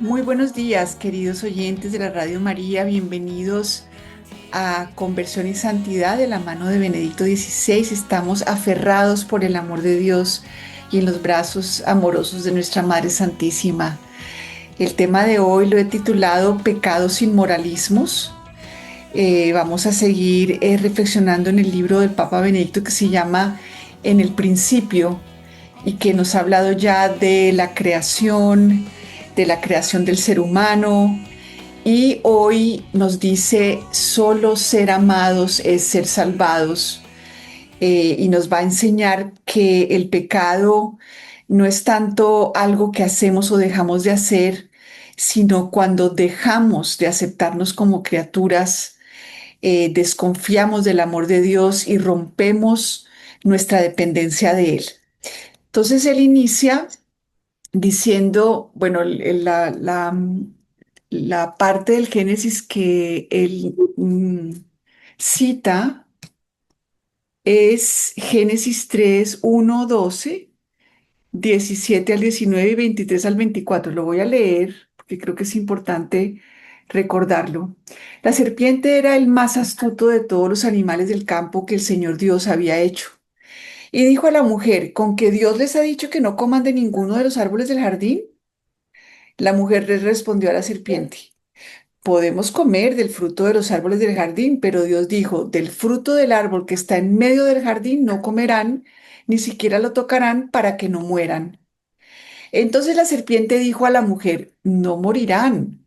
Muy buenos días, queridos oyentes de la Radio María. Bienvenidos a Conversión y Santidad de la mano de Benedicto XVI. Estamos aferrados por el amor de Dios y en los brazos amorosos de nuestra Madre Santísima. El tema de hoy lo he titulado Pecados sin moralismos. Vamos a seguir reflexionando en el libro del Papa Benedicto que se llama En el principio y que nos ha hablado ya de la creación del ser humano, y hoy nos dice, solo ser amados es ser salvados, y nos va a enseñar que el pecado no es tanto algo que hacemos o dejamos de hacer, sino cuando dejamos de aceptarnos como criaturas, desconfiamos del amor de Dios y rompemos nuestra dependencia de Él. Entonces él inicia diciendo, bueno, la parte del Génesis que él cita es Génesis 3, 1, 12, 17 al 19 y 23 al 24. Lo voy a leer porque creo que es importante recordarlo. La serpiente era el más astuto de todos los animales del campo que el Señor Dios había hecho. Y dijo a la mujer, ¿con que Dios les ha dicho que no coman de ninguno de los árboles del jardín? La mujer le respondió a la serpiente, podemos comer del fruto de los árboles del jardín, pero Dios dijo, del fruto del árbol que está en medio del jardín no comerán, ni siquiera lo tocarán para que no mueran. Entonces la serpiente dijo a la mujer, no morirán.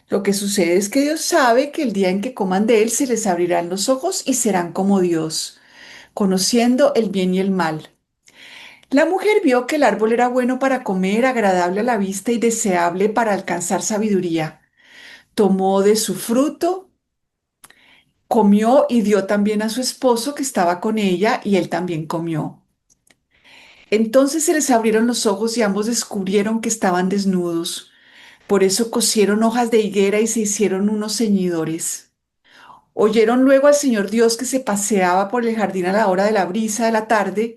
Lo que sucede es que Dios sabe que el día en que coman de él se les abrirán los ojos y serán como Dios, conociendo el bien y el mal. La mujer vio que el árbol era bueno para comer, agradable a la vista y deseable para alcanzar sabiduría. Tomó de su fruto, comió y dio también a su esposo que estaba con ella, y él también comió. Entonces se les abrieron los ojos y ambos descubrieron que estaban desnudos. Por eso cosieron hojas de higuera y se hicieron unos ceñidores. Oyeron luego al Señor Dios que se paseaba por el jardín a la hora de la brisa de la tarde.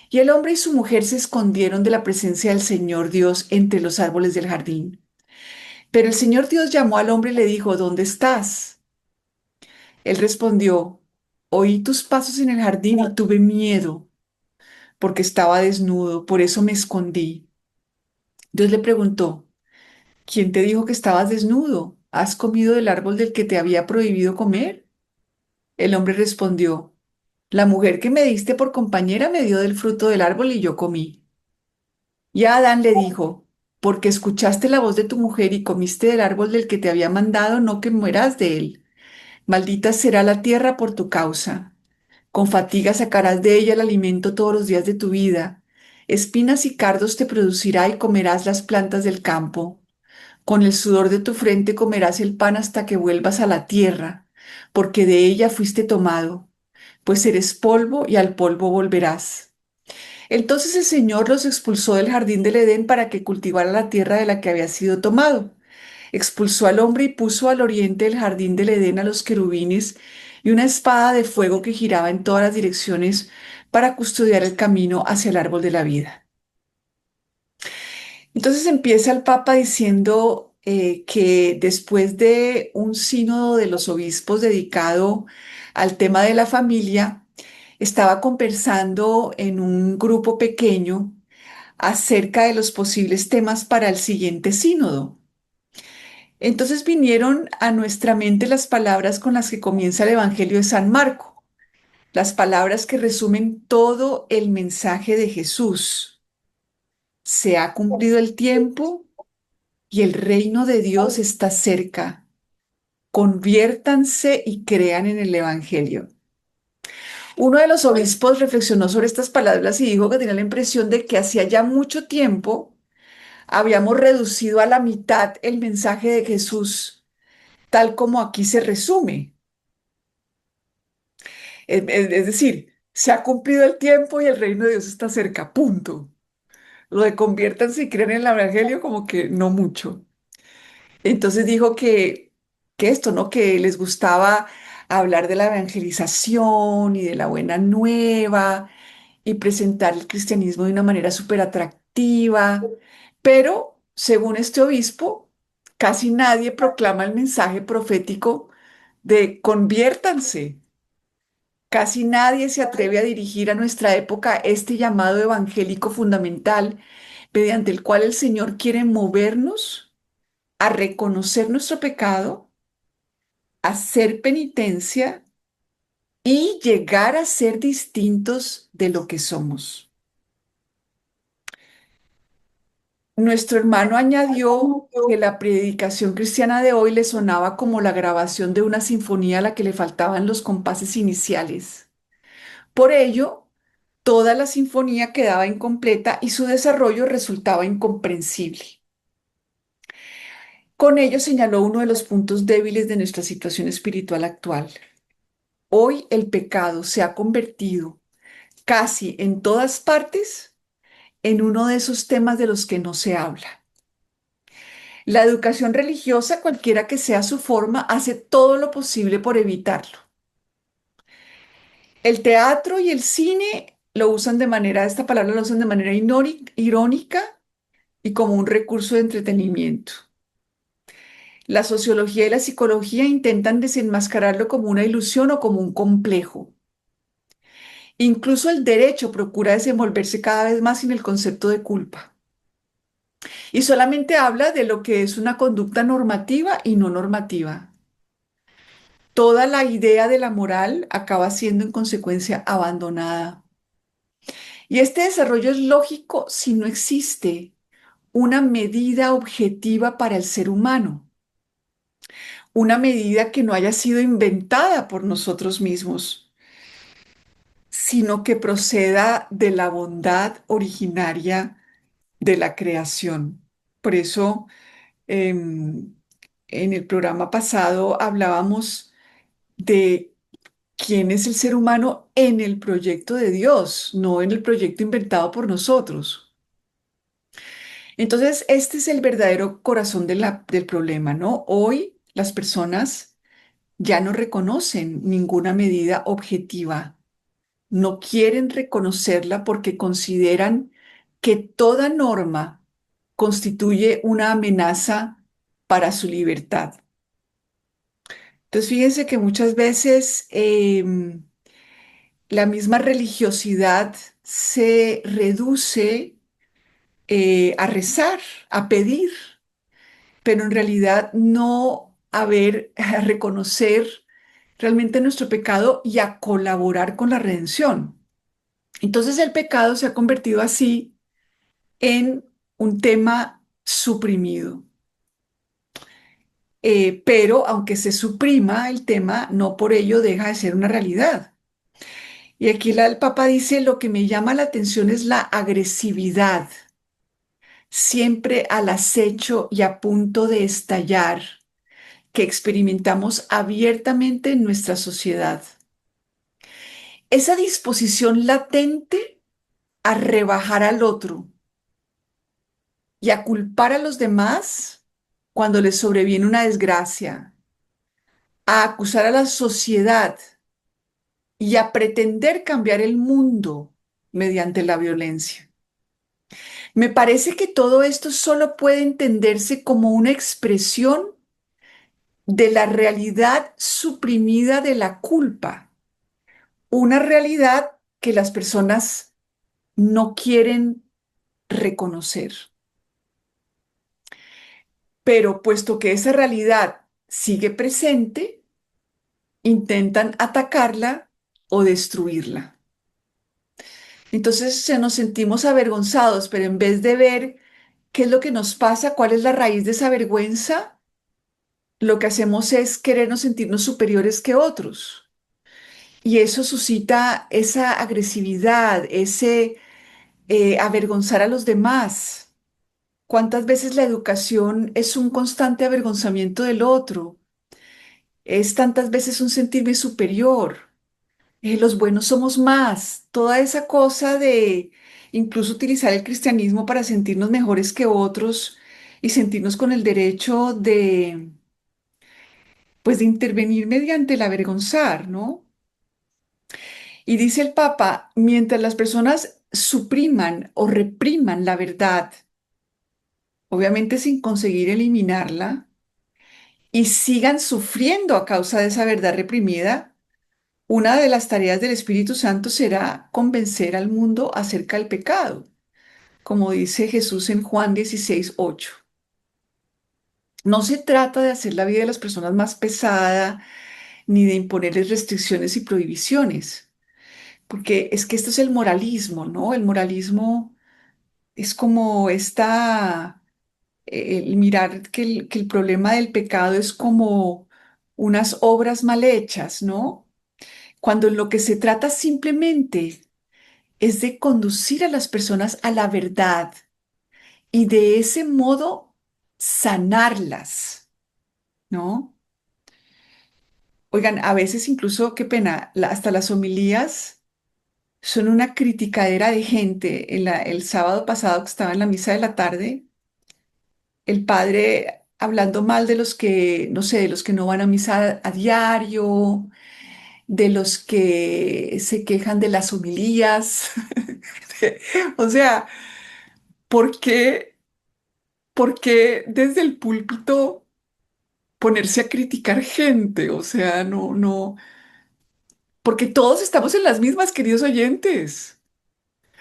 Y el hombre y su mujer se escondieron de la presencia del Señor Dios entre los árboles del jardín. Pero el Señor Dios llamó al hombre y le dijo, ¿dónde estás? Él respondió, oí tus pasos en el jardín y tuve miedo, porque estaba desnudo, por eso me escondí. Dios le preguntó, ¿quién te dijo que estabas desnudo? ¿Has comido del árbol del que te había prohibido comer? El hombre respondió, la mujer que me diste por compañera me dio del fruto del árbol y yo comí. Y a Adán le dijo, porque escuchaste la voz de tu mujer y comiste del árbol del que te había mandado, no que mueras de él. Maldita será la tierra por tu causa. Con fatiga sacarás de ella el alimento todos los días de tu vida. Espinas y cardos te producirá y comerás las plantas del campo. Con el sudor de tu frente comerás el pan hasta que vuelvas a la tierra, porque de ella fuiste tomado, pues eres polvo y al polvo volverás. Entonces el Señor los expulsó del jardín del Edén para que cultivara la tierra de la que había sido tomado. Expulsó al hombre y puso al oriente del jardín del Edén a los querubines y una espada de fuego que giraba en todas las direcciones para custodiar el camino hacia el árbol de la vida. Entonces empieza el Papa diciendo que después de un sínodo de los obispos dedicado al tema de la familia, estaba conversando en un grupo pequeño acerca de los posibles temas para el siguiente sínodo. Entonces vinieron a nuestra mente las palabras con las que comienza el Evangelio de San Marco, las palabras que resumen todo el mensaje de Jesús. Se ha cumplido el tiempo y el reino de Dios está cerca. Conviértanse y crean en el Evangelio. Uno de los obispos reflexionó sobre estas palabras y dijo que tenía la impresión de que hacía ya mucho tiempo habíamos reducido a la mitad el mensaje de Jesús, tal como aquí se resume. Es decir, se ha cumplido el tiempo y el reino de Dios está cerca, punto. Lo de conviértanse y crean en el Evangelio como que no mucho. Entonces dijo que esto, ¿no? Que les gustaba hablar de la evangelización y de la buena nueva y presentar el cristianismo de una manera súper atractiva, pero según este obispo, Casi nadie proclama el mensaje profético de conviértanse. Casi nadie se atreve a dirigir a nuestra época este llamado evangélico fundamental mediante el cual el Señor quiere movernos a reconocer nuestro pecado, a hacer penitencia y llegar a ser distintos de lo que somos. Nuestro hermano añadió que la predicación cristiana de hoy le sonaba como la grabación de una sinfonía a la que le faltaban los compases iniciales. Por ello, toda la sinfonía quedaba incompleta y su desarrollo resultaba incomprensible. Con ello señaló uno de los puntos débiles de nuestra situación espiritual actual. Hoy el pecado se ha convertido casi en todas partes en uno de esos temas de los que no se habla. La educación religiosa, cualquiera que sea su forma, hace todo lo posible por evitarlo. El teatro y el cine lo usan de manera, esta palabra lo usan de manera irónica y como un recurso de entretenimiento. La sociología y la psicología intentan desenmascararlo como una ilusión o como un complejo. Incluso el derecho procura desenvolverse cada vez más en el concepto de culpa y solamente habla de lo que es una conducta normativa y no normativa. Toda la idea de la moral acaba siendo en consecuencia abandonada. Y este desarrollo es lógico si no existe una medida objetiva para el ser humano, una medida que no haya sido inventada por nosotros mismos, sino que proceda de la bondad originaria de la creación. Por eso, em, en el programa pasado hablábamos de quién es el ser humano en el proyecto de Dios, no en el proyecto inventado por nosotros. Entonces, este es el verdadero corazón del problema, ¿no? Hoy las personas ya no reconocen ninguna medida objetiva, no quieren reconocerla porque consideran que toda norma constituye una amenaza para su libertad. Entonces, fíjense que muchas veces la misma religiosidad se reduce a rezar, a pedir, pero en realidad no a ver, a reconocer realmente nuestro pecado y a colaborar con la redención. Entonces el pecado se ha convertido así en un tema suprimido. Pero aunque se suprima el tema, no por ello deja de ser una realidad. Y aquí el Papa dice, lo que me llama la atención es la agresividad, siempre al acecho y a punto de estallar, que experimentamos abiertamente en nuestra sociedad. Esa disposición latente a rebajar al otro y a culpar a los demás cuando les sobreviene una desgracia, a acusar a la sociedad y a pretender cambiar el mundo mediante la violencia. Me parece que todo esto solo puede entenderse como una expresión de la realidad suprimida de la culpa, una realidad que las personas no quieren reconocer. Pero puesto que esa realidad sigue presente, intentan atacarla o destruirla. Entonces nos sentimos avergonzados, pero en vez de ver qué es lo que nos pasa, cuál es la raíz de esa vergüenza, lo que hacemos es querernos sentirnos superiores que otros. Y eso suscita esa agresividad, ese avergonzar a los demás. ¿Cuántas veces la educación es un constante avergonzamiento del otro? Es tantas veces un sentirme superior. Los buenos somos más. Toda esa cosa de incluso utilizar el cristianismo para sentirnos mejores que otros y sentirnos con el derecho de, pues, de intervenir mediante el avergonzar, ¿no? Y dice el Papa, mientras las personas supriman o repriman la verdad, obviamente sin conseguir eliminarla, y sigan sufriendo a causa de esa verdad reprimida, una de las tareas del Espíritu Santo será convencer al mundo acerca del pecado, como dice Jesús en Juan 16:8. No se trata de hacer la vida de las personas más pesada ni de imponerles restricciones y prohibiciones, porque es que esto es el moralismo, ¿no? El moralismo es como el mirar que el problema del pecado es como unas obras mal hechas, ¿no? Cuando lo que se trata simplemente es de conducir a las personas a la verdad y de ese modo sanarlas, ¿no? Oigan, a veces incluso, qué pena, hasta las homilías son una criticadera de gente. El sábado pasado que estaba en la misa de la tarde, el padre hablando mal de los que, no sé, de los que no van a misa a diario, de los que se quejan de las homilías. O sea, ¿por qué, por qué desde el púlpito ponerse a criticar gente? O sea, no, no, porque todos estamos en las mismas, queridos oyentes.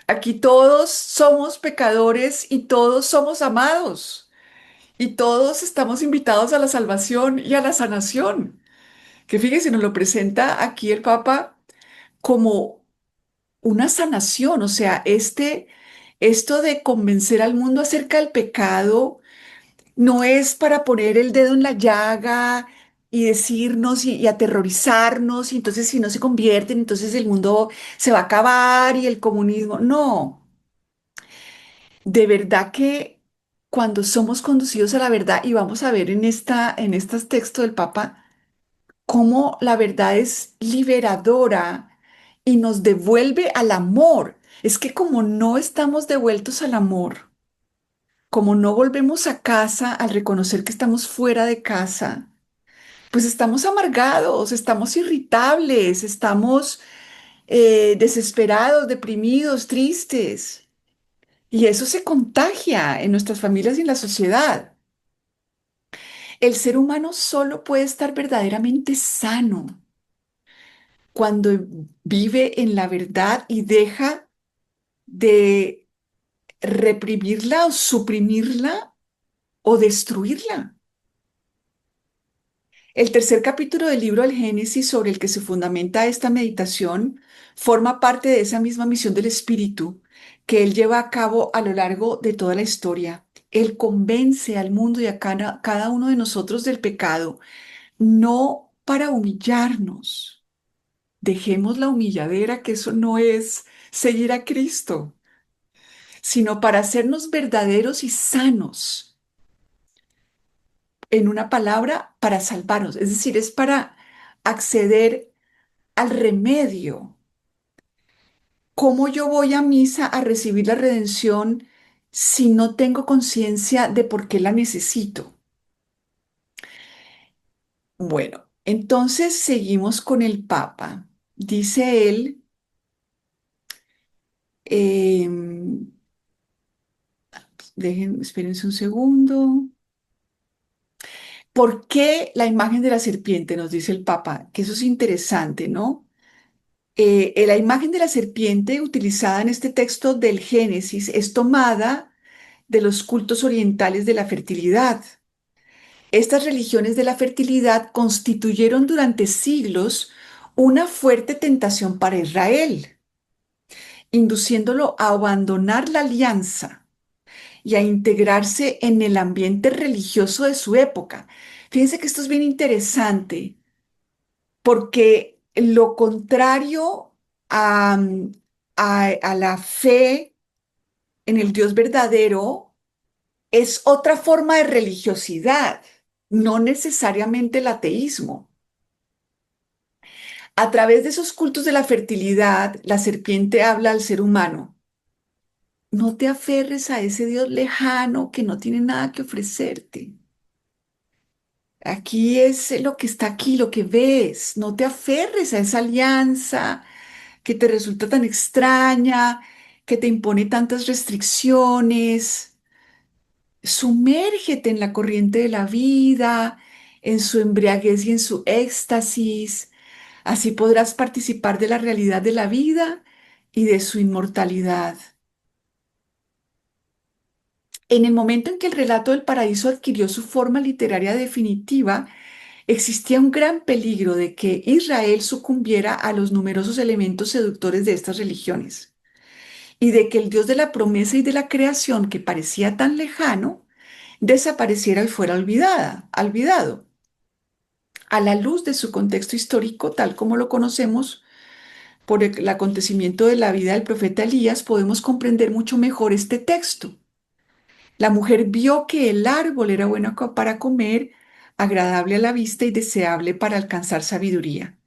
Aquí todos somos pecadores y todos somos amados y todos estamos invitados a la salvación y a la sanación. Que fíjese, nos lo presenta aquí el Papa como una sanación, o sea, esto de convencer al mundo acerca del pecado no es para poner el dedo en la llaga y decirnos y aterrorizarnos, y entonces si no se convierten, entonces el mundo se va a acabar y el comunismo. No, de verdad que cuando somos conducidos a la verdad, y vamos a ver en estos textos del Papa, cómo la verdad es liberadora y nos devuelve al amor. Es que como no estamos devueltos al amor, como no volvemos a casa al reconocer que estamos fuera de casa, pues estamos amargados, estamos irritables, estamos desesperados, deprimidos, tristes. Y eso se contagia en nuestras familias y en la sociedad. El ser humano solo puede estar verdaderamente sano cuando vive en la verdad y deja de reprimirla o suprimirla o destruirla. El tercer capítulo del libro del Génesis sobre el que se fundamenta esta meditación forma parte de esa misma misión del Espíritu que él lleva a cabo a lo largo de toda la historia. Él convence al mundo y a cada uno de nosotros del pecado, no para humillarnos. Dejemos la humilladera, que eso no es seguir a Cristo, sino para hacernos verdaderos y sanos. En una palabra, para salvarnos. Es decir, es para acceder al remedio. ¿Cómo yo voy a misa a recibir la redención si no tengo conciencia de por qué la necesito? Bueno, entonces seguimos con el Papa. Dice él, em, espérense un segundo. ¿Por qué la imagen de la serpiente? Nos dice el Papa, que eso es interesante, ¿no? La imagen de la serpiente utilizada en este texto del Génesis es tomada de los cultos orientales de la fertilidad. Estas religiones de la fertilidad constituyeron durante siglos una fuerte tentación para Israel, induciéndolo a abandonar la alianza y a integrarse en el ambiente religioso de su época. Fíjense que esto es bien interesante porque lo contrario a, a la fe en el Dios verdadero es otra forma de religiosidad, no necesariamente el ateísmo. A través de esos cultos de la fertilidad, la serpiente habla al ser humano. No te aferres a ese Dios lejano que no tiene nada que ofrecerte. Aquí es lo que está aquí, lo que ves. No te aferres a esa alianza que te resulta tan extraña, que te impone tantas restricciones. Sumérgete en la corriente de la vida en su embriaguez y en su éxtasis. Así podrás participar de la realidad de la vida y de su inmortalidad. En el momento en que el relato del paraíso adquirió su forma literaria definitiva, existía un gran peligro de que Israel sucumbiera a los numerosos elementos seductores de estas religiones y de que el Dios de la promesa y de la creación, que parecía tan lejano, desapareciera y fuera olvidado. A la luz de su contexto histórico, tal como lo conocemos por el acontecimiento de la vida del profeta Elías, podemos comprender mucho mejor este texto. La mujer vio que el árbol era bueno para comer, agradable a la vista y deseable para alcanzar sabiduría.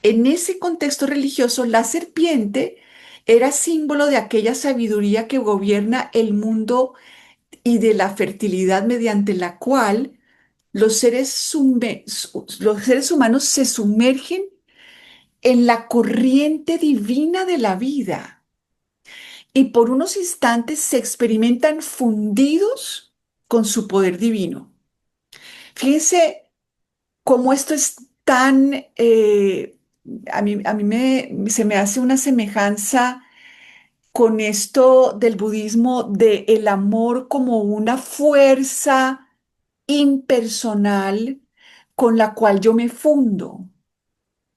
En ese contexto religioso, la serpiente era símbolo de aquella sabiduría que gobierna el mundo y de la fertilidad mediante la cual los seres humanos se sumergen en la corriente divina de la vida y por unos instantes se experimentan fundidos con su poder divino. Fíjense cómo esto es tan, se me hace una semejanza con esto del budismo, de el amor como una fuerza impersonal con la cual yo me fundo.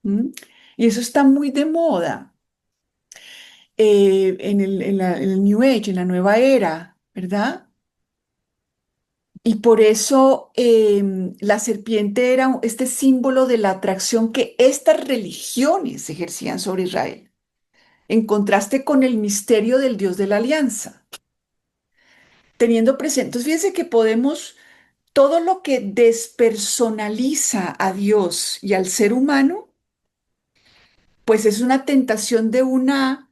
¿M? Y eso está muy de moda en el New Age, en la nueva era, ¿verdad? Y por eso la serpiente era este símbolo de la atracción que estas religiones ejercían sobre Israel, en contraste con el misterio del Dios de la alianza. Teniendo presente, entonces fíjense que podemos, todo lo que despersonaliza a Dios y al ser humano, pues es una tentación de uno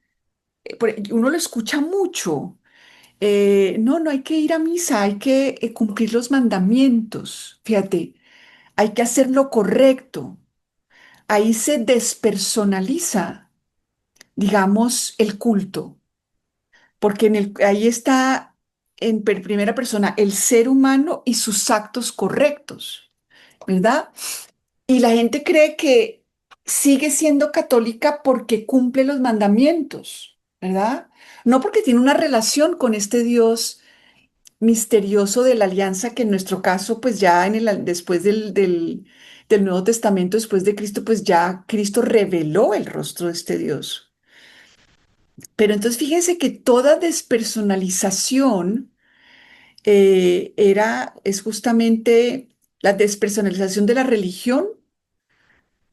lo escucha mucho. No, no hay que ir a misa, hay que cumplir los mandamientos. Fíjate, hay que hacer lo correcto. Ahí se despersonaliza, digamos, el culto, porque ahí está en primera persona el ser humano y sus actos correctos, ¿verdad? Y la gente cree que sigue siendo católica porque cumple los mandamientos, ¿verdad? No porque tiene una relación con este Dios misterioso de la alianza que en nuestro caso, pues ya después del Nuevo Testamento, después de Cristo, pues ya Cristo reveló el rostro de este Dios. Pero entonces fíjense que toda despersonalización es justamente la despersonalización de la religión,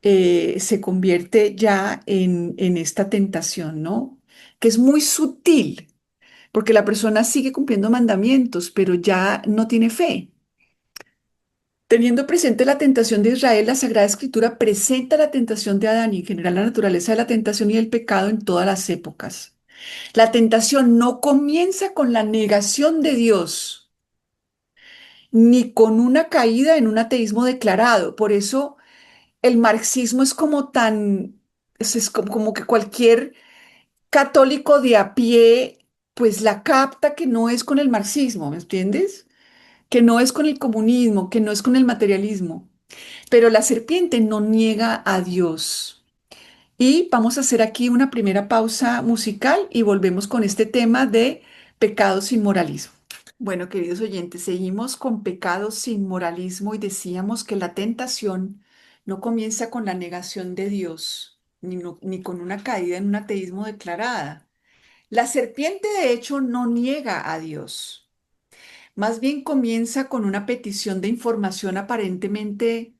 se convierte ya en esta tentación, ¿no? Que es muy sutil, porque la persona sigue cumpliendo mandamientos, pero ya no tiene fe. Teniendo presente la tentación de Israel, la Sagrada Escritura presenta la tentación de Adán y en general la naturaleza de la tentación y el pecado en todas las épocas. La tentación no comienza con la negación de Dios, ni con una caída en un ateísmo declarado. Por eso el marxismo es como como que cualquier católico de a pie, pues la capta que no es con el marxismo, ¿me entiendes? Que no es con el comunismo, que no es con el materialismo. Pero la serpiente no niega a Dios. Y vamos a hacer aquí una primera pausa musical y volvemos con este tema de pecado sin moralismo. Bueno, queridos oyentes, seguimos con pecado sin moralismo y decíamos que la tentación no comienza con la negación de Dios, ni con una caída en un ateísmo declarada. La serpiente, de hecho, no niega a Dios. Más bien comienza con una petición de información aparentemente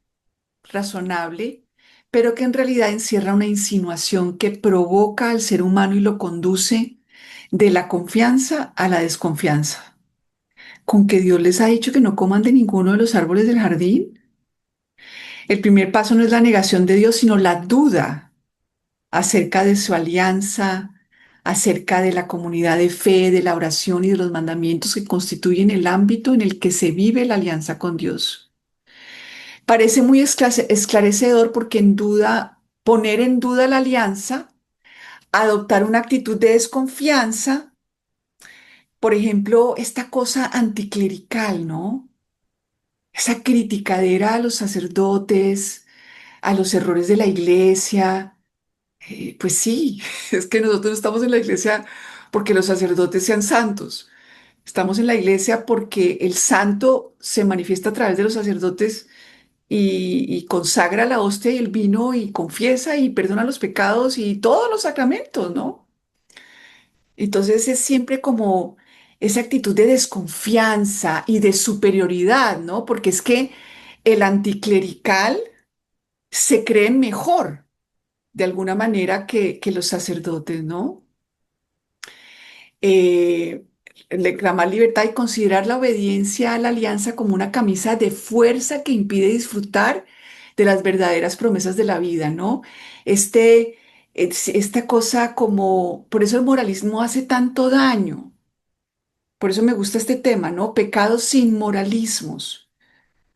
razonable, pero que en realidad encierra una insinuación que provoca al ser humano y lo conduce de la confianza a la desconfianza. ¿Con que Dios les ha dicho que no coman de ninguno de los árboles del jardín? El primer paso no es la negación de Dios, sino la duda acerca de su alianza, acerca de la comunidad de fe, de la oración y de los mandamientos que constituyen el ámbito en el que se vive la alianza con Dios. Parece muy esclarecedor porque poner en duda la alianza, adoptar una actitud de desconfianza, por ejemplo, esta cosa anticlerical, ¿no? esa criticadera a los sacerdotes, a los errores de la iglesia. Pues sí, es que nosotros no estamos en la iglesia porque los sacerdotes sean santos. Estamos en la iglesia porque el santo se manifiesta a través de los sacerdotes y consagra la hostia y el vino y confiesa y perdona los pecados y todos los sacramentos, ¿no? Entonces es siempre como esa actitud de desconfianza y de superioridad, ¿no? Porque es que el anticlerical se cree mejor de alguna manera que los sacerdotes, ¿no? eh, Reclamar libertad y considerar la obediencia a la alianza como una camisa de fuerza que impide disfrutar de las verdaderas promesas de la vida, ¿no? Este, esta cosa como, por eso el moralismo hace tanto daño, por eso me gusta este tema, ¿no? Pecados sin moralismos,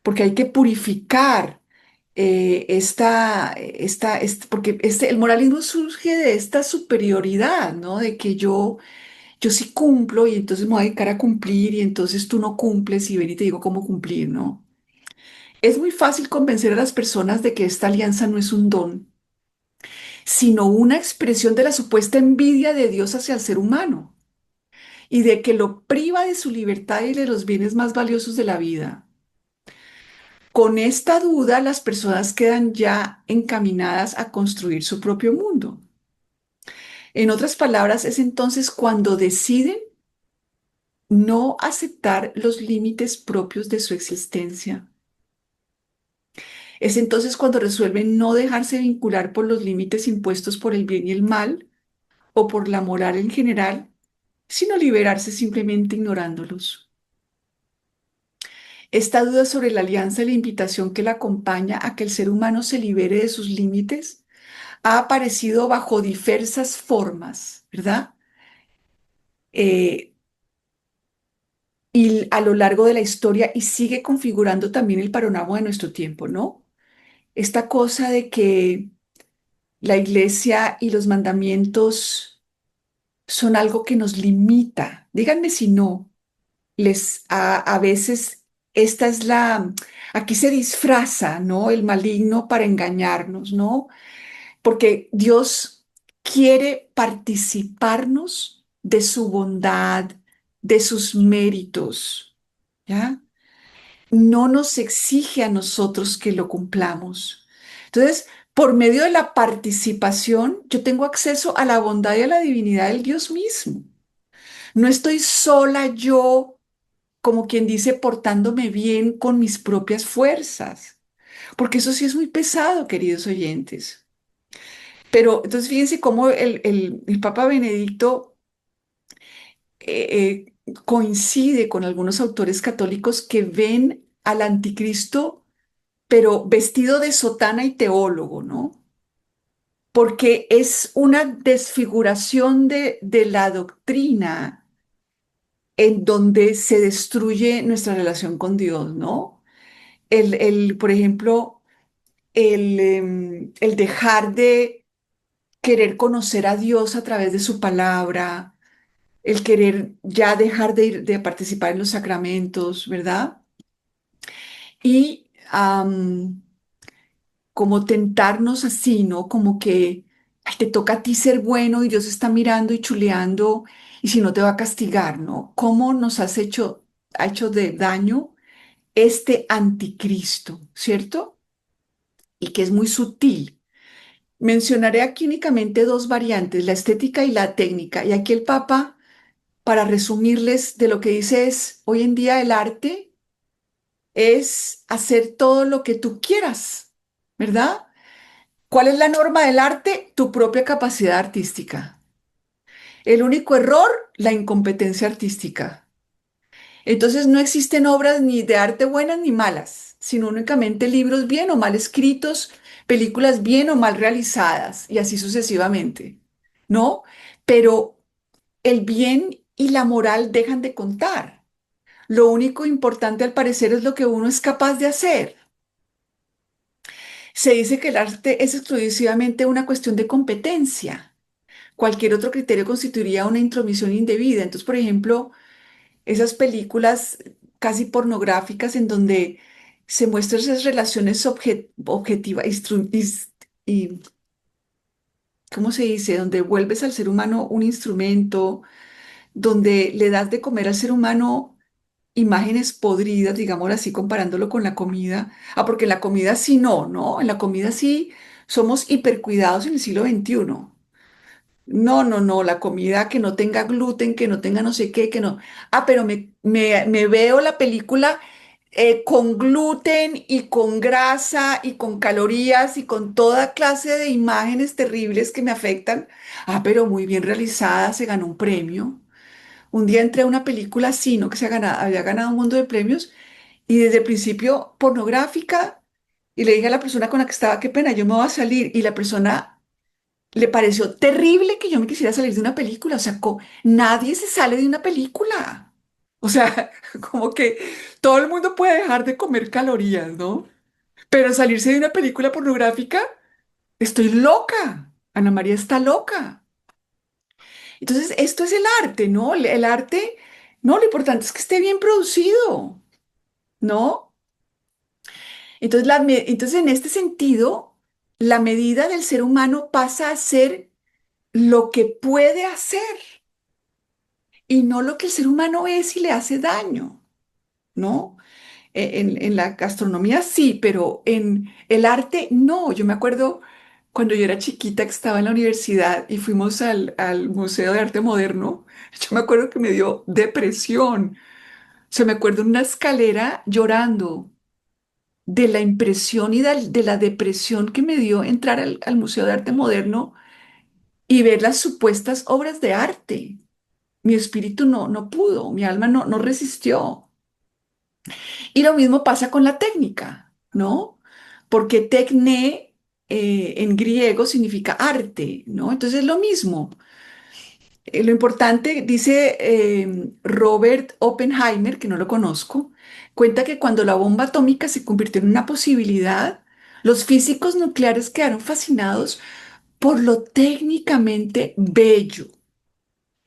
porque hay que purificar porque el moralismo surge de esta superioridad, ¿no? De que yo sí cumplo y entonces me voy a dedicar a cumplir y entonces tú no cumples y ven y te digo cómo cumplir, ¿no? Es muy fácil convencer a las personas de que esta alianza no es un don, sino una expresión de la supuesta envidia de Dios hacia el ser humano y de que lo priva de su libertad y de los bienes más valiosos de la vida. Con esta duda, las personas quedan ya encaminadas a construir su propio mundo. En otras palabras, es entonces cuando deciden no aceptar los límites propios de su existencia. Es entonces cuando resuelven no dejarse vincular por los límites impuestos por el bien y el mal o por la moral en general, sino liberarse simplemente ignorándolos. Esta duda sobre la alianza y la invitación que la acompaña a que el ser humano se libere de sus límites ha aparecido bajo diversas formas, ¿verdad? Eh, y a lo largo de la historia y sigue configurando también el panorama de nuestro tiempo, ¿no? Esta cosa de que la iglesia y los mandamientos son algo que nos limita. Díganme si no, a veces esta es aquí se disfraza, ¿no? El maligno para engañarnos, ¿no? Porque Dios quiere participarnos de su bondad, de sus méritos, ¿ya? No nos exige a nosotros que lo cumplamos. Entonces, por medio de la participación, yo tengo acceso a la bondad y a la divinidad del Dios mismo. No estoy sola yo, como quien dice, portándome bien con mis propias fuerzas, porque eso sí es muy pesado, queridos oyentes. Pero entonces fíjense cómo el Papa Benedicto coincide con algunos autores católicos que ven al anticristo pero vestido de sotana y teólogo, ¿no? Porque es una desfiguración de la doctrina en donde se destruye nuestra relación con Dios, ¿no? Por ejemplo, el dejar de querer conocer a Dios a través de su palabra, el querer ya dejar de participar en los sacramentos, ¿verdad? Y como tentarnos así, ¿no? Como que ay, te toca a ti ser bueno y Dios está mirando y chuleando y si no te va a castigar, ¿no? ¿Cómo nos ha hecho de daño este anticristo, ¿cierto? Y que es muy sutil. Mencionaré aquí únicamente dos variantes, la estética y la técnica. Y aquí el Papa, para resumirles de lo que dice es, hoy en día el arte es hacer todo lo que tú quieras, ¿verdad? ¿Cuál es la norma del arte? Tu propia capacidad artística. El único error, la incompetencia artística. Entonces no existen obras ni de arte buenas ni malas, sino únicamente libros bien o mal escritos, películas bien o mal realizadas y así sucesivamente, ¿no? Pero el bien y la moral dejan de contar. Lo único importante al parecer es lo que uno es capaz de hacer. Se dice que el arte es exclusivamente una cuestión de competencia. Cualquier otro criterio constituiría una intromisión indebida. Entonces, por ejemplo, esas películas casi pornográficas en donde se muestran esas relaciones objetivas y, ¿cómo se dice? Donde vuelves al ser humano un instrumento, donde le das de comer al ser humano imágenes podridas, digámoslo así, comparándolo con la comida. Ah, porque en la comida sí no, ¿no? En la comida sí somos hipercuidados en el siglo XXI. No, no, no, la comida que no tenga gluten, que no tenga no sé qué, que no. Ah, pero me veo la película con gluten y con grasa y con calorías y con toda clase de imágenes terribles que me afectan. Ah, pero muy bien realizada, se ganó un premio. Un día entré a una película así, ¿no? Que había ganado un mundo de premios y desde el principio pornográfica y le dije a la persona con la que estaba, qué pena, yo me voy a salir y la persona le pareció terrible que yo me quisiera salir de una película. O sea, nadie se sale de una película. O sea, como que todo el mundo puede dejar de comer calorías, ¿no? Pero salirse de una película pornográfica, estoy loca. Ana María está loca. Entonces, esto es el arte, ¿no? El arte, no, lo importante es que esté bien producido, ¿no? Entonces, en este sentido, la medida del ser humano pasa a ser lo que puede hacer y no lo que el ser humano es y le hace daño, ¿no? En la gastronomía sí, pero en el arte no. Yo me acuerdo cuando yo era chiquita que estaba en la universidad y fuimos al Museo de Arte Moderno, yo me acuerdo que me dio depresión. O sea, me acuerdo en una escalera llorando de la impresión y de la depresión que me dio entrar al Museo de Arte Moderno y ver las supuestas obras de arte. Mi espíritu no pudo, mi alma no resistió. Y lo mismo pasa con la técnica, ¿no? Porque tecné en griego significa arte, ¿no? Entonces es lo mismo. Lo importante, dice Robert Oppenheimer, que no lo conozco, cuenta que cuando la bomba atómica se convirtió en una posibilidad, los físicos nucleares quedaron fascinados por lo técnicamente bello.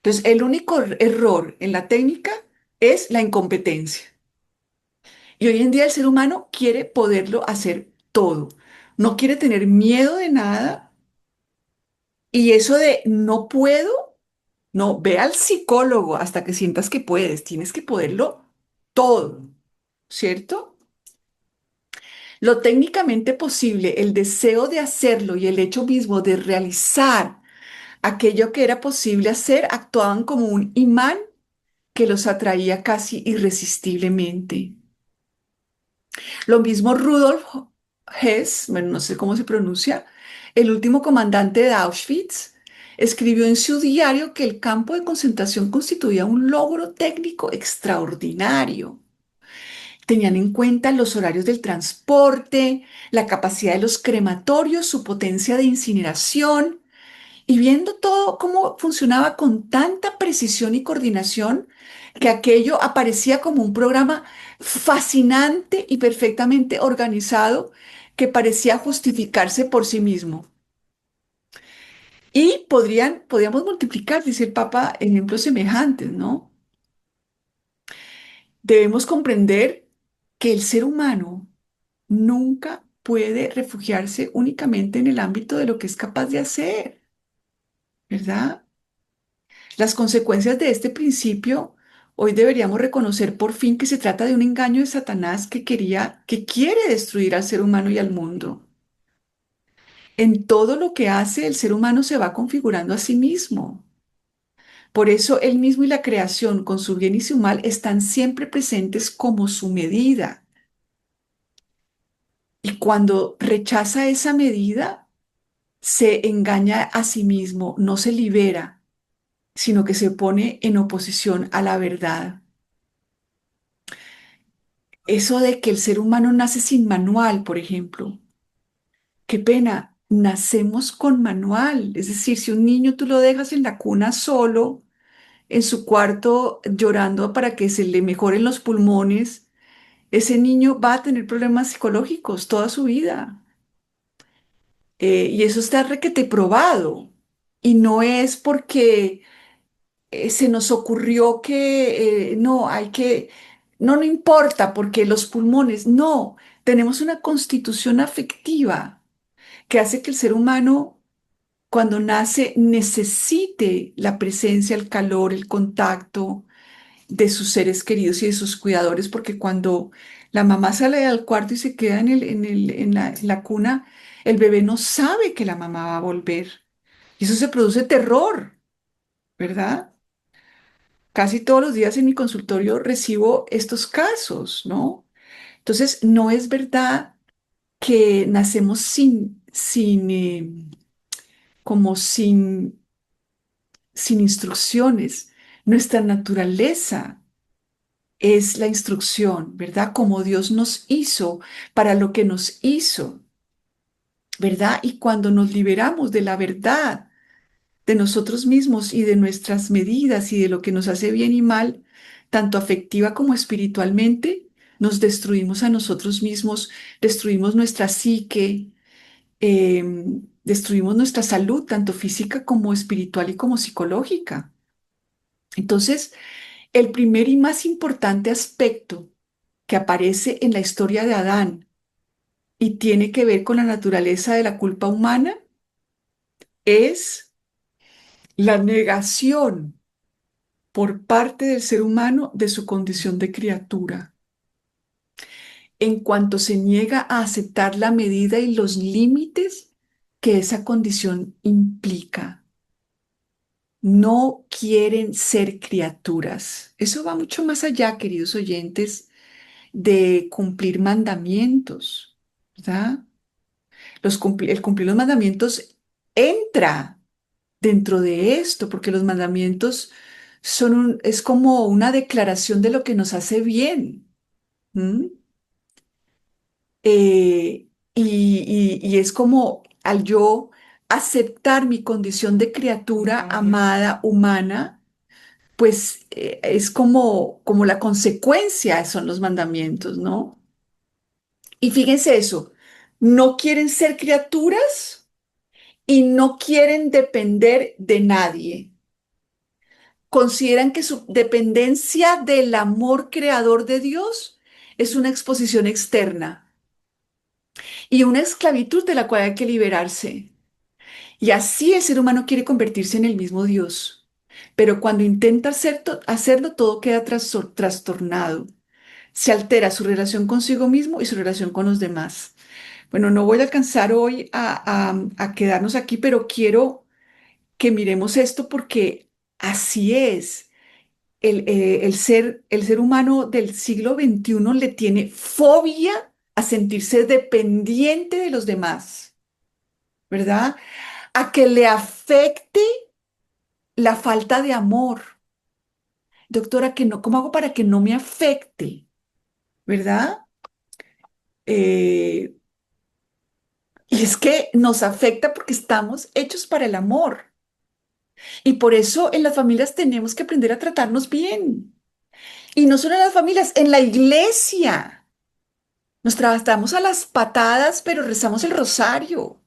Entonces, el único error en la técnica es la incompetencia. Y hoy en día el ser humano quiere poderlo hacer todo. No quiere tener miedo de nada. Y eso de no puedo, no, ve al psicólogo hasta que sientas que puedes. Tienes que poderlo todo, ¿cierto? Lo técnicamente posible, el deseo de hacerlo y el hecho mismo de realizar aquello que era posible hacer actuaban como un imán que los atraía casi irresistiblemente. Lo mismo Rudolf Hess, bueno, no sé cómo se pronuncia, el último comandante de Auschwitz, escribió en su diario que el campo de concentración constituía un logro técnico extraordinario. Tenían en cuenta los horarios del transporte, la capacidad de los crematorios, su potencia de incineración, y viendo todo cómo funcionaba con tanta precisión y coordinación, que aquello aparecía como un programa fascinante y perfectamente organizado que parecía justificarse por sí mismo. Y podríamos multiplicar, dice el Papa, ejemplos semejantes, ¿no? Debemos comprender que el ser humano nunca puede refugiarse únicamente en el ámbito de lo que es capaz de hacer, ¿verdad? Las consecuencias de este principio, hoy deberíamos reconocer por fin que se trata de un engaño de Satanás que quiere destruir al ser humano y al mundo. En todo lo que hace, el ser humano se va configurando a sí mismo. Por eso él mismo y la creación, con su bien y su mal, están siempre presentes como su medida. Y cuando rechaza esa medida, se engaña a sí mismo, no se libera, sino que se pone en oposición a la verdad. Eso de que el ser humano nace sin manual, por ejemplo. Qué pena, nacemos con manual. Es decir, si un niño tú lo dejas en la cuna solo, en su cuarto llorando para que se le mejoren los pulmones, ese niño va a tener problemas psicológicos toda su vida. Y eso está requete probado. Y no es porque se nos ocurrió que no, no importa porque los pulmones, no. tenemos una constitución afectiva que hace que el ser humano, cuando nace, necesite la presencia, el calor, el contacto de sus seres queridos y de sus cuidadores, porque cuando la mamá sale al cuarto y se queda en la cuna, el bebé no sabe que la mamá va a volver. Y eso se produce terror, ¿verdad? Casi todos los días en mi consultorio recibo estos casos, ¿no? Entonces, no es verdad que nacemos como sin instrucciones. Nuestra naturaleza es la instrucción, ¿verdad? Como Dios nos hizo, para lo que nos hizo, ¿verdad? Y cuando nos liberamos de la verdad de nosotros mismos y de nuestras medidas y de lo que nos hace bien y mal, tanto afectiva como espiritualmente, nos destruimos a nosotros mismos, destruimos nuestra psique, destruimos nuestra salud, tanto física como espiritual y como psicológica. Entonces, el primer y más importante aspecto que aparece en la historia de Adán y tiene que ver con la naturaleza de la culpa humana es la negación por parte del ser humano de su condición de criatura. En cuanto se niega a aceptar la medida y los límites que esa condición implica, no quieren ser criaturas. Eso va mucho más allá, queridos oyentes, de cumplir mandamientos, ¿verdad? El cumplir los mandamientos entra dentro de esto, porque los mandamientos es como una declaración de lo que nos hace bien. ¿M? Y es como al yo aceptar mi condición de criatura amada, humana, pues es como la consecuencia son los mandamientos, ¿no? Y fíjense eso, no quieren ser criaturas y no quieren depender de nadie. Consideran que su dependencia del amor creador de Dios es una exposición externa y una esclavitud de la cual hay que liberarse. Y así el ser humano quiere convertirse en el mismo Dios. Pero cuando intenta hacerlo, todo queda trastornado. Se altera su relación consigo mismo y su relación con los demás. Bueno, no voy a alcanzar hoy a quedarnos aquí, pero quiero que miremos esto porque así es. El ser humano del siglo XXI le tiene fobia a sentirse dependiente de los demás, ¿verdad? A que le afecte la falta de amor. Doctora, que no, ¿cómo hago para que no me afecte? ¿Verdad? Eh, y es que nos afecta porque estamos hechos para el amor. Y por eso en las familias tenemos que aprender a tratarnos bien. Y no solo en las familias, en la iglesia. Nos tratamos a las patadas, pero rezamos el rosario.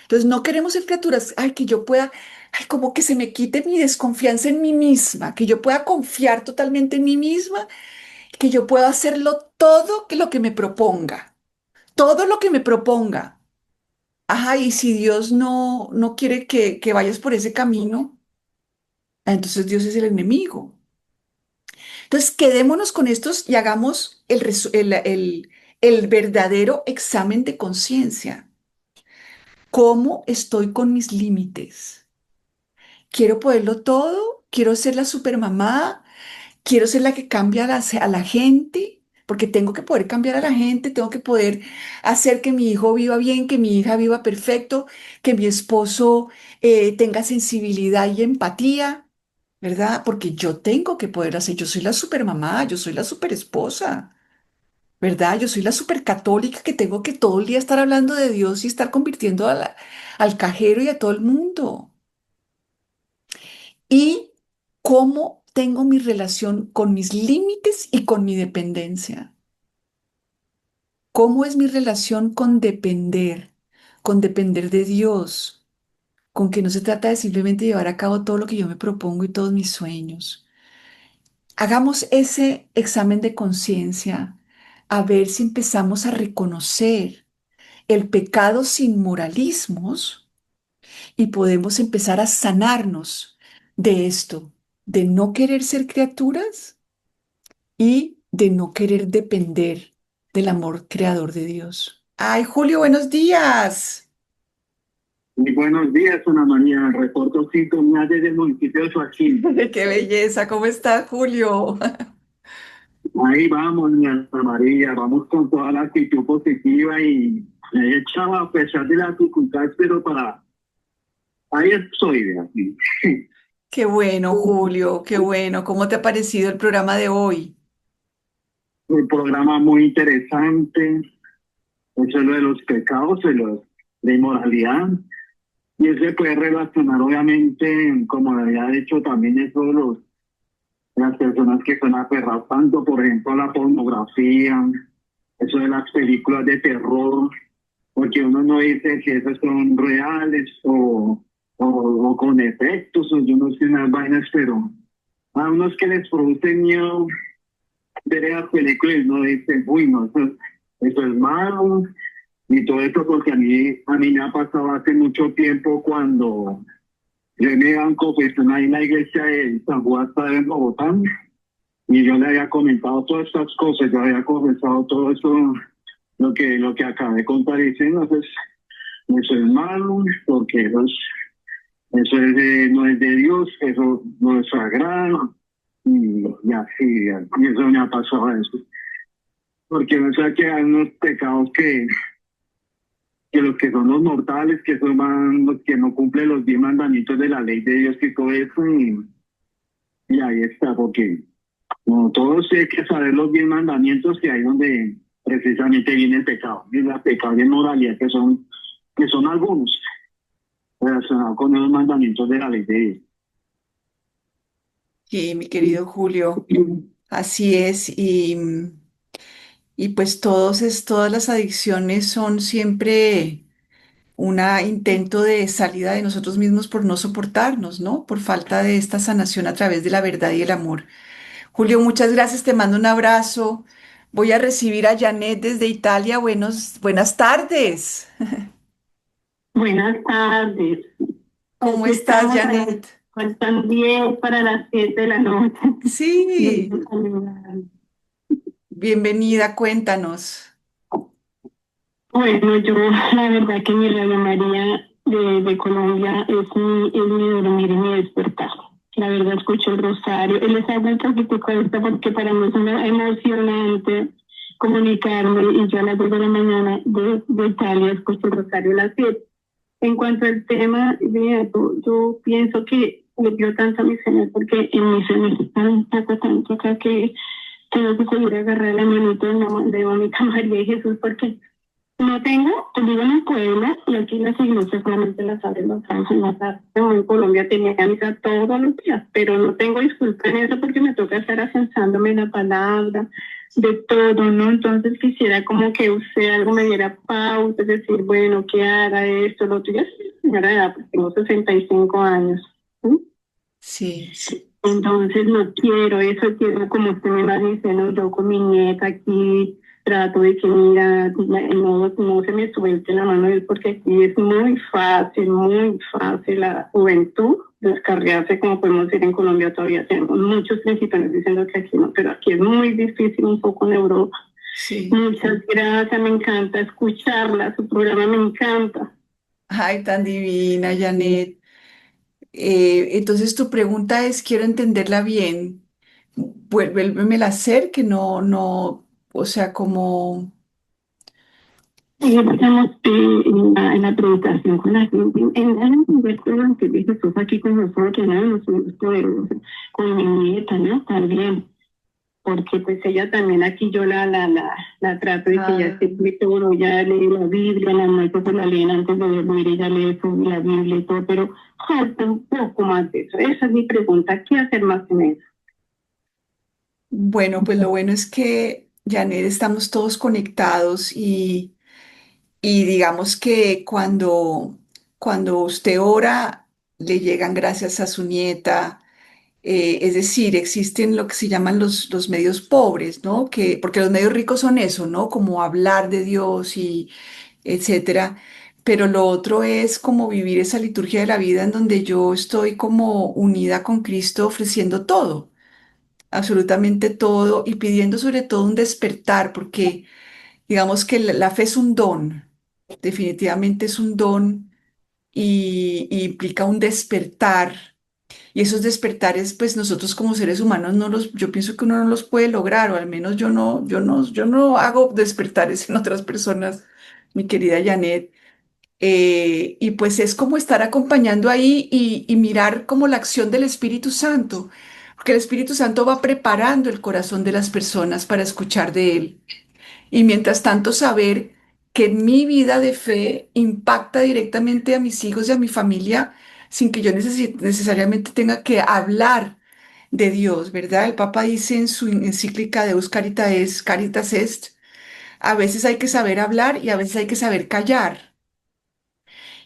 Entonces no queremos ser criaturas, ay, que yo pueda, ay, como que se me quite mi desconfianza en mí misma, que yo pueda confiar totalmente en mí misma, que yo pueda hacerlo todo lo que me proponga, todo lo que me proponga. Ajá, y si Dios no quiere que vayas por ese camino, entonces Dios es el enemigo. Entonces quedémonos con estos y hagamos el verdadero examen de conciencia. ¿Cómo estoy con mis límites? Quiero poderlo todo, quiero ser la supermamá, quiero ser la que cambia a la gente, porque tengo que poder cambiar a la gente, tengo que poder hacer que mi hijo viva bien, que mi hija viva perfecto, que mi esposo tenga sensibilidad y empatía, ¿verdad? Porque yo tengo que poder hacer, yo soy la supermamá, yo soy la superesposa, ¿verdad? Yo soy la supercatólica que tengo que todo el día estar hablando de Dios y estar convirtiendo al cajero y a todo el mundo. Y cómo tengo mi relación con mis límites y con mi dependencia. ¿Cómo es mi relación con depender de Dios, con que no se trata de simplemente llevar a cabo todo lo que yo me propongo y todos mis sueños? Hagamos ese examen de conciencia a ver si empezamos a reconocer el pecado sin moralismos y podemos empezar a sanarnos de esto, de no querer ser criaturas y de no querer depender del amor creador de Dios. Ay, Julio, buenos días. Muy buenos días, Ana María. Reporto sintonía desde el municipio de Joaquín. Qué belleza, ¿cómo está Julio? Ahí vamos, mi Ana María. Vamos con toda la actitud positiva y echado a pesar de las dificultades, pero ahí estoy, de aquí. Qué bueno, Julio, qué bueno. ¿Cómo te ha parecido el programa de hoy? Un programa muy interesante. Eso es lo de los pecados, de inmoralidad. Y él se puede relacionar, obviamente, como había dicho también, eso de las personas que son aferradas tanto, por ejemplo, a la pornografía, eso de las películas de terror, porque uno no dice si esas son reales o con efectos, o yo no sé unas vainas, pero a unos que les produce miedo ver esas películas, no dicen, uy, no, eso es malo, y todo esto, porque a mí me ha pasado hace mucho tiempo cuando yo me iba a confesar ahí en la iglesia de San Juan en Bogotá, y yo le había comentado todas estas cosas, yo había confesado todo eso, lo que acabé de contar, y dice, no, pues, eso es malo, porque no es de Dios, eso no es sagrado, y así, y eso me ha pasado eso. Porque no sé que hay unos pecados que los que son los mortales, que son los que no cumplen los 10 mandamientos de la ley de Dios y todo eso, y ahí está, porque como todos hay que saber los 10 mandamientos, que ahí donde precisamente viene el pecado, y la pecado y inmoralidad, que son algunos relacionados con los mandamientos de la ley de Sí, mi querido Julio, Dios. así es. Y pues todas las adicciones son siempre un intento de salida de nosotros mismos por no soportarnos, ¿no? Por falta de esta sanación a través de la verdad y el amor. Julio, muchas gracias, te mando un abrazo. Voy a recibir a Janet desde Italia. Buenas tardes. Buenas tardes. ¿Cómo Aquí estás, estamos, Janet? faltan 10 para las 7 de la noche. Sí, Gusto saludar. bienvenida, cuéntanos. Bueno, yo la verdad que mi Radio María de Colombia es mi dormir y mi despertar. La verdad escucho el rosario. Él les hago un poquito cuesta porque para mí es muy emocionante comunicarme y yo a las 2 de la mañana de Italia escucho el rosario a las 7. En cuanto al tema, mira, yo pienso que le dio tanto a mi Señor porque en mi Señor está un poco tanto acá que tengo que seguir a agarrar la manito de Mónica María y Jesús porque no tengo, yo vivo en el pueblo y aquí las iglesias solamente las abren los sábados en la tarde. Yo en Colombia tenía misa todos los días, pero no tengo disculpa en eso porque me toca estar asensándome la palabra, de todo, ¿no? Entonces quisiera como que usted algo me diera pauta, es decir, bueno, que haga esto, lo otro. Ya soy señora de edad, pues tengo 65 años. ¿Sí? Sí, Entonces no quiero eso, quiero como usted me va diciendo, yo con mi nieta aquí trato de que mira, no se me suelte la mano de él, porque aquí es muy fácil la juventud descarriarse, como podemos decir en Colombia todavía tenemos muchos principios diciendo que aquí no, pero aquí es muy difícil un poco en Europa. sí. Muchas gracias, me encanta escucharla, su programa me encanta. Ay, tan divina, Janet. Entonces tu pregunta es, quiero entenderla bien. Vuélvemela a hacer, que no, o sea, como, Estamos en la predicación con la gente, en el universo que dice Jesús aquí con nosotros, ¿no? Nosotros poderosos, con mi nieta, ¿no? También, porque pues ella también aquí yo la trato de que ella ah, esté todo, ya lee la Biblia, en la noche pues la leen antes de dormir, ella lee la Biblia y todo, pero falta un poco más de eso. Esa es mi pregunta, ¿qué hacer más en eso? bueno, pues lo bueno es que, Janet, estamos todos conectados y digamos que cuando usted ora, le llegan gracias a su nieta. Es decir, existen lo que se llaman los medios pobres, ¿no? Porque los medios ricos son eso, ¿no? Como hablar de Dios y etcétera. Pero lo otro es como vivir esa liturgia de la vida en donde yo estoy como unida con Cristo ofreciendo todo, absolutamente todo y pidiendo sobre todo un despertar, porque digamos que la fe es un don, definitivamente es un don y implica un despertar. Y esos despertares, pues nosotros como seres humanos yo pienso que uno no los puede lograr, o al menos yo no hago despertares en otras personas, mi querida Janet. Y pues es como estar acompañando ahí y mirar como la acción del Espíritu Santo, porque el Espíritu Santo va preparando el corazón de las personas para escuchar de Él. Y mientras tanto saber que mi vida de fe impacta directamente a mis hijos y a mi familia sin que yo necesariamente tenga que hablar de Dios, ¿verdad? El Papa dice en su encíclica Deus Caritas Est, a veces hay que saber hablar y a veces hay que saber callar.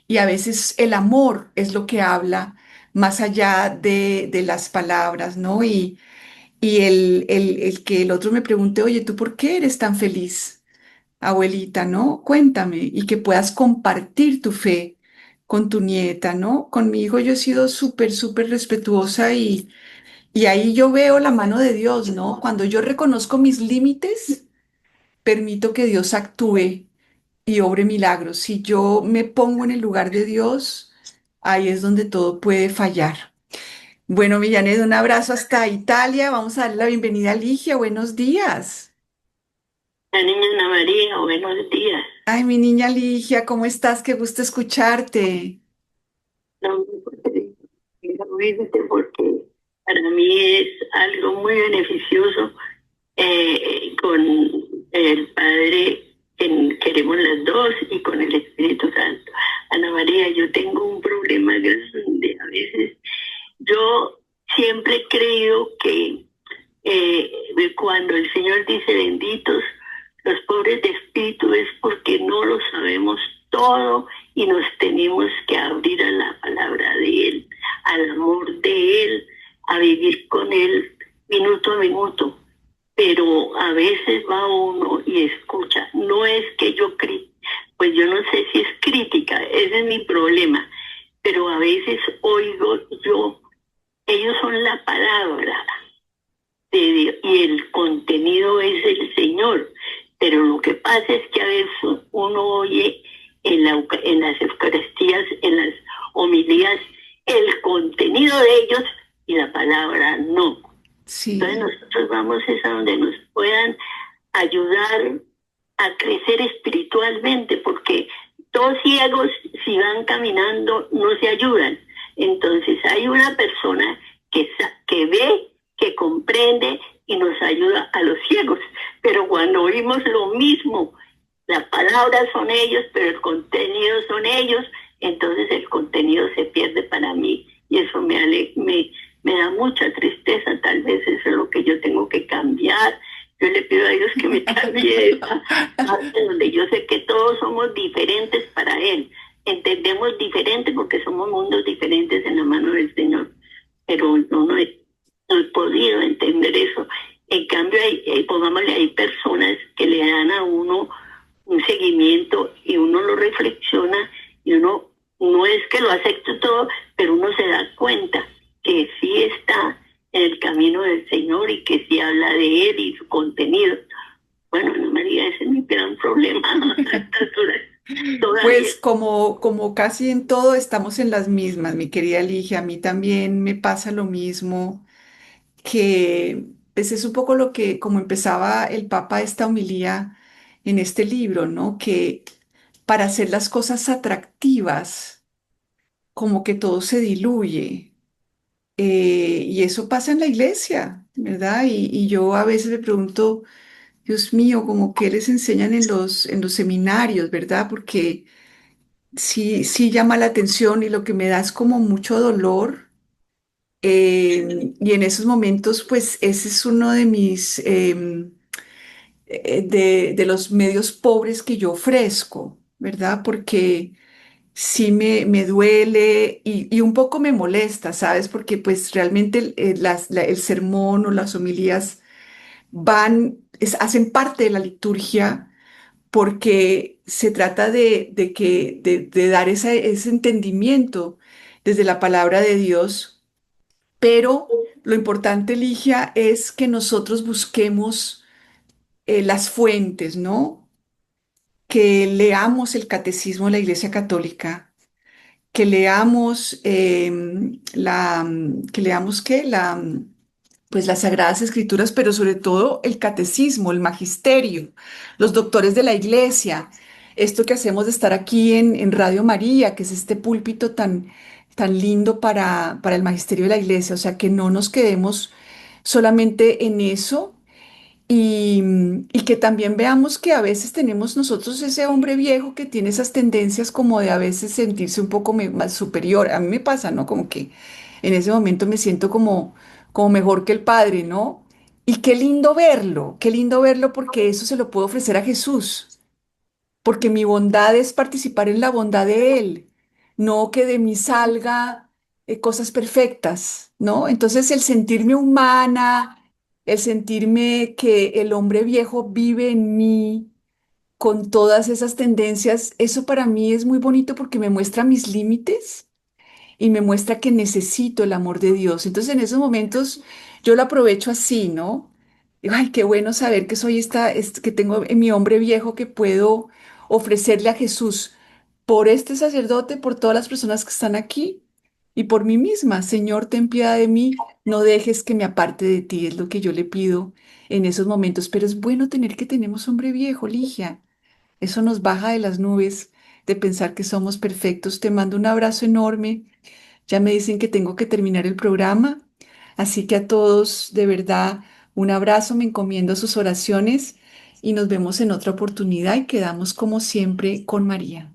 Y a veces el amor es lo que habla más allá de las palabras, ¿no? Y el que el otro me pregunte, oye, ¿tú por qué eres tan feliz, abuelita, ¿no? Cuéntame. Y que puedas compartir tu fe con tu nieta, ¿no? Con mi hijo yo he sido súper respetuosa y ahí yo veo la mano de Dios, ¿no? Cuando yo reconozco mis límites, permito que Dios actúe y obre milagros. Si yo me pongo en el lugar de Dios, ahí es donde todo puede fallar. Bueno, Millanet, un abrazo hasta Italia. Vamos a darle la bienvenida a Ligia. Buenos días. La niña Ana María, buenos días. Ay, mi niña Ligia, ¿cómo estás? Qué gusto escucharte. No, porque, porque para mí es algo muy beneficioso con el Padre que queremos las dos y con el Espíritu Santo. Ana María, yo tengo un problema grande a veces. Yo siempre he creído que cuando el Señor dice benditos los pobres de espíritu es porque no lo sabemos todo y nos tenemos que abrir a la palabra de Él, al amor de Él, a vivir con Él minuto a minuto. Pero a veces va uno y escucha, no es que pues yo no sé si es crítica, ese es mi problema, pero a veces oigo yo, ellos son la palabra de Dios y el contenido es el Señor. Pero lo que pasa es que a veces uno oye en las Eucaristías, en las homilías, el contenido de ellos y la palabra no. Entonces Sí, nosotros vamos es a donde nos puedan ayudar a crecer espiritualmente, porque dos ciegos si van caminando no se ayudan. Entonces hay una persona que ve, que comprende y nos ayuda a los ciegos. Pero cuando oímos lo mismo, las palabras son ellos, pero el contenido son ellos, entonces el contenido se pierde para mí y eso me da mucha tristeza. Tal vez eso es lo que yo tengo que cambiar. Yo le pido a Dios que me cambie esa parte donde yo sé que todos somos diferentes para Él. Entendemos diferente porque somos mundos diferentes en la mano del Señor. Pero no he podido entender eso. En cambio, pongámosle, hay personas que le dan a uno un seguimiento y uno lo reflexiona y uno no es que lo acepte todo, pero uno se da cuenta que sí está en el camino del Señor y que sí habla de Él y su contenido. Bueno, Ana María, ese es mi gran problema a estas horas todavía. pues como casi en todo estamos en las mismas, mi querida Ligia. A mí también me pasa lo mismo, que pues es un poco lo que, como empezaba el Papa esta homilía en este libro, ¿no? Que para hacer las cosas atractivas, como que todo se diluye. Y eso pasa en la iglesia, ¿verdad? Y yo a veces me pregunto, Dios mío, como que les enseñan en en los seminarios, ¿verdad? Porque sí llama la atención y lo que me da es como mucho dolor. Y en esos momentos, pues ese es uno de de los medios pobres que yo ofrezco, ¿verdad? Porque sí me duele y un poco me molesta, ¿sabes? Porque pues realmente el sermón o las homilías hacen parte de la liturgia porque se trata de dar ese entendimiento desde la palabra de Dios, pero lo importante, Ligia, es que nosotros busquemos las fuentes, ¿no? Que leamos el catecismo de la Iglesia Católica, que leamos que leamos qué, pues las Sagradas Escrituras, pero sobre todo el catecismo, el magisterio, los doctores de la Iglesia, esto que hacemos de estar aquí en Radio María, que es este púlpito tan lindo para el magisterio de la Iglesia, o sea, que no nos quedemos solamente en eso y que también veamos que a veces tenemos nosotros ese hombre viejo que tiene esas tendencias como de a veces sentirse un poco más superior. A mí me pasa, ¿no? Como que en ese momento me siento como mejor que el Padre, ¿no? Y qué lindo verlo porque eso se lo puedo ofrecer a Jesús, porque mi bondad es participar en la bondad de Él, no que de mí salga cosas perfectas, ¿no? Entonces el sentirme humana, el sentirme que el hombre viejo vive en mí con todas esas tendencias, eso para mí es muy bonito porque me muestra mis límites y me muestra que necesito el amor de Dios. Entonces en esos momentos yo lo aprovecho así, ¿no? Digo, ay, qué bueno saber que que tengo en mi hombre viejo que puedo ofrecerle a Jesús por este sacerdote, por todas las personas que están aquí y por mí misma. Señor, ten piedad de mí, no dejes que me aparte de ti, es lo que yo le pido en esos momentos. Pero es bueno tener que tenemos hombre viejo, Ligia. Eso nos baja de las nubes de pensar que somos perfectos. Te mando un abrazo enorme. Ya me dicen que tengo que terminar el programa, así que a todos, de verdad, un abrazo, me encomiendo a sus oraciones y nos vemos en otra oportunidad y quedamos como siempre con María.